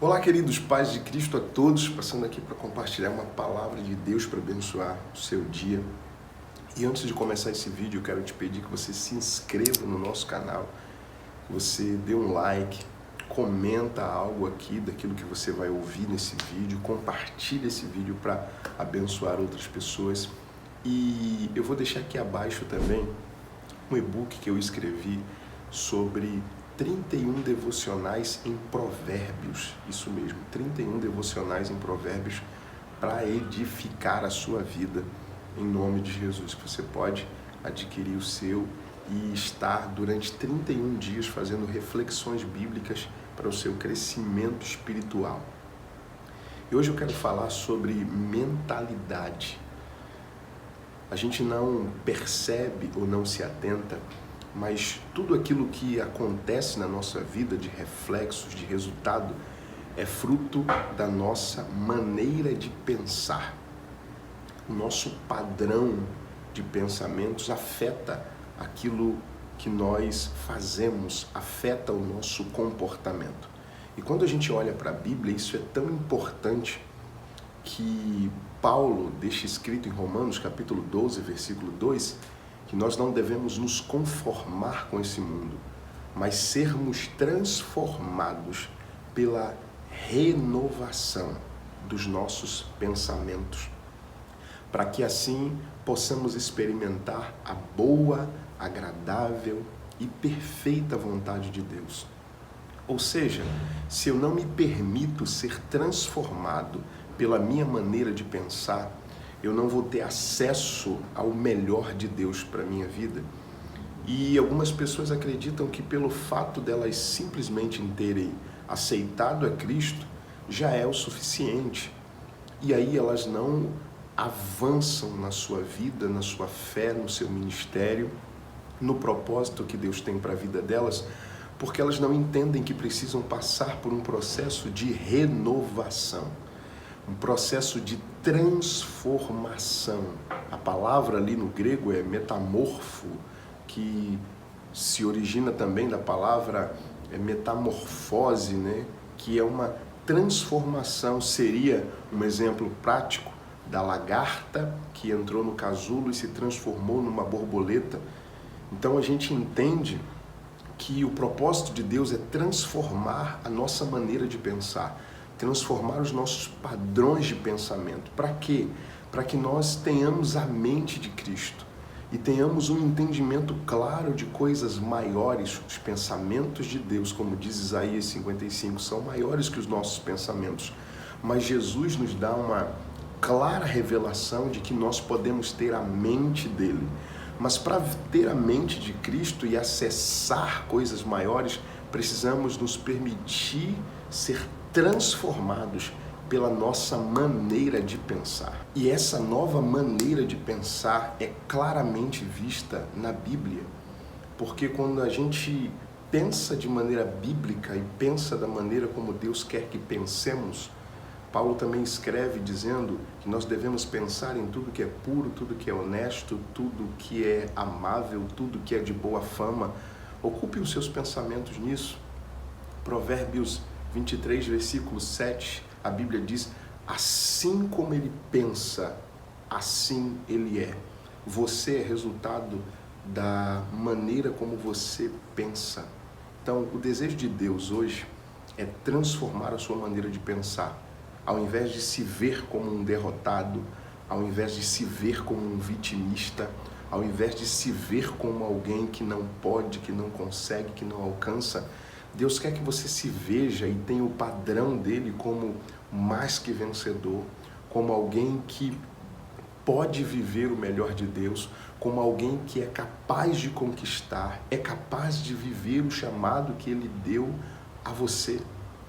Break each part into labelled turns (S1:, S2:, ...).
S1: Olá, queridos pais de Cristo a todos, passando aqui para compartilhar uma palavra de Deus para abençoar o seu dia. E antes de começar esse vídeo, eu quero te pedir que você se inscreva no nosso canal, que você dê um like, comenta algo aqui daquilo que você vai ouvir nesse vídeo, compartilhe esse vídeo para abençoar outras pessoas. E eu vou deixar aqui abaixo também um e-book que eu escrevi sobre 31 devocionais em Provérbios, isso mesmo, 31 devocionais em Provérbios para edificar a sua vida, em nome de Jesus, que você pode adquirir o seu e estar durante 31 dias fazendo reflexões bíblicas para o seu crescimento espiritual. E hoje eu quero falar sobre mentalidade. A gente não percebe ou não se atenta, mas tudo aquilo que acontece na nossa vida de reflexos, de resultado, é fruto da nossa maneira de pensar. O nosso padrão de pensamentos afeta aquilo que nós fazemos, afeta o nosso comportamento. E quando a gente olha para a Bíblia, isso é tão importante que Paulo deixa escrito em Romanos capítulo 12, versículo 2, que nós não devemos nos conformar com esse mundo, mas sermos transformados pela renovação dos nossos pensamentos, para que assim possamos experimentar a boa, agradável e perfeita vontade de Deus. Ou seja, se eu não me permito ser transformado pela minha maneira de pensar, eu não vou ter acesso ao melhor de Deus para a minha vida. E algumas pessoas acreditam que pelo fato delas simplesmente terem aceitado a Cristo, já é o suficiente. E aí elas não avançam na sua vida, na sua fé, no seu ministério, no propósito que Deus tem para a vida delas, porque elas não entendem que precisam passar por um processo de renovação. Um processo de transformação. A palavra ali no grego é metamorfo, que se origina também da palavra metamorfose, né? Que é uma transformação. Seria um exemplo prático da lagarta que entrou no casulo e se transformou numa borboleta. Então a gente entende que o propósito de Deus é transformar a nossa maneira de pensar, transformar os nossos padrões de pensamento. Para quê? Para que nós tenhamos a mente de Cristo e tenhamos um entendimento claro de coisas maiores. Os pensamentos de Deus, como diz Isaías 55, são maiores que os nossos pensamentos. Mas Jesus nos dá uma clara revelação de que nós podemos ter a mente dele. Mas para ter a mente de Cristo e acessar coisas maiores, precisamos nos permitir ser transformados pela nossa maneira de pensar. E essa nova maneira de pensar é claramente vista na Bíblia, porque quando a gente pensa de maneira bíblica e pensa da maneira como Deus quer que pensemos, Paulo também escreve dizendo que nós devemos pensar em tudo que é puro, tudo que é honesto, tudo que é amável, tudo que é de boa fama. Ocupe os seus pensamentos nisso. Provérbios 23, versículo 7, a Bíblia diz: assim como ele pensa, assim ele é. Você é resultado da maneira como você pensa. Então, o desejo de Deus hoje é transformar a sua maneira de pensar. Ao invés de se ver como um derrotado, ao invés de se ver como um vitimista, ao invés de se ver como alguém que não pode, que não consegue, que não alcança, Deus quer que você se veja e tenha o padrão dele como mais que vencedor, como alguém que pode viver o melhor de Deus, como alguém que é capaz de conquistar, é capaz de viver o chamado que ele deu a você.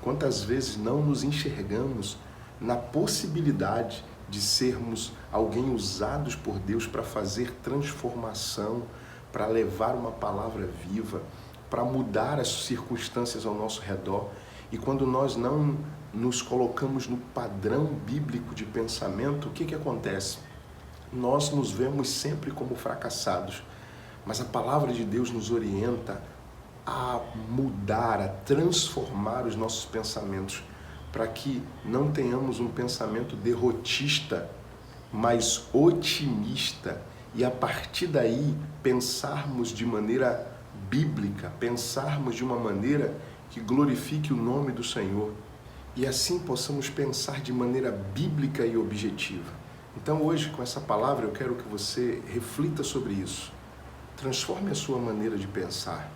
S1: Quantas vezes não nos enxergamos na possibilidade de sermos alguém usados por Deus para fazer transformação, para levar uma palavra viva, para mudar as circunstâncias ao nosso redor. E quando nós não nos colocamos no padrão bíblico de pensamento, o que acontece? Nós nos vemos sempre como fracassados, mas a palavra de Deus nos orienta a mudar, a transformar os nossos pensamentos, para que não tenhamos um pensamento derrotista, mas otimista, e a partir daí pensarmos de maneira bíblica, pensarmos de uma maneira que glorifique o nome do Senhor, e assim possamos pensar de maneira bíblica e objetiva. Então hoje, com essa palavra, eu quero que você reflita sobre isso, transforme a sua maneira de pensar.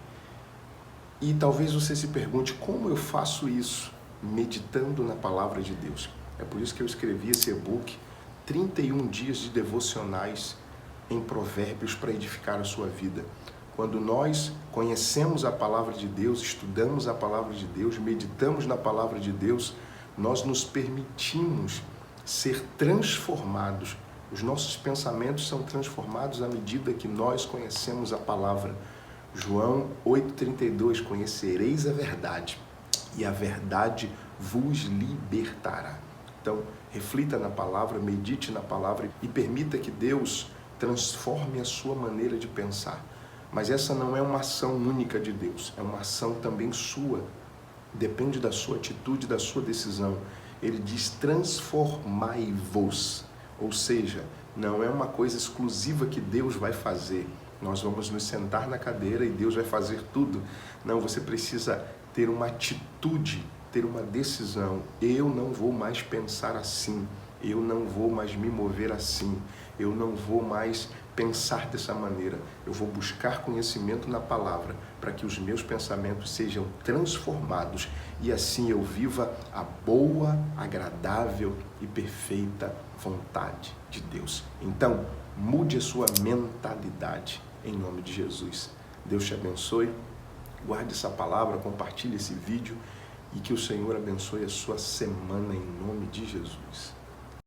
S1: E talvez você se pergunte, como eu faço isso? Meditando na palavra de Deus. É por isso que eu escrevi esse e-book, 31 dias de devocionais em provérbios para edificar a sua vida. Quando nós conhecemos a palavra de Deus, estudamos a palavra de Deus, meditamos na palavra de Deus, nós nos permitimos ser transformados. Os nossos pensamentos são transformados à medida que nós conhecemos a palavra. João 8,32, conhecereis a verdade, e a verdade vos libertará. Então, reflita na palavra, medite na palavra e permita que Deus transforme a sua maneira de pensar. Mas essa não é uma ação única de Deus, é uma ação também sua. Depende da sua atitude, da sua decisão. Ele diz transformai-vos, ou seja, não é uma coisa exclusiva que Deus vai fazer. Nós vamos nos sentar na cadeira e Deus vai fazer tudo. Não, você precisa ter uma atitude, ter uma decisão. Eu não vou mais pensar assim, eu não vou mais me mover assim, eu não vou mais pensar dessa maneira. Eu vou buscar conhecimento na palavra para que os meus pensamentos sejam transformados e assim eu viva a boa, agradável e perfeita vontade de Deus. Então, mude a sua mentalidade em nome de Jesus. Deus te abençoe, guarde essa palavra, compartilhe esse vídeo e que o Senhor abençoe a sua semana em nome de Jesus.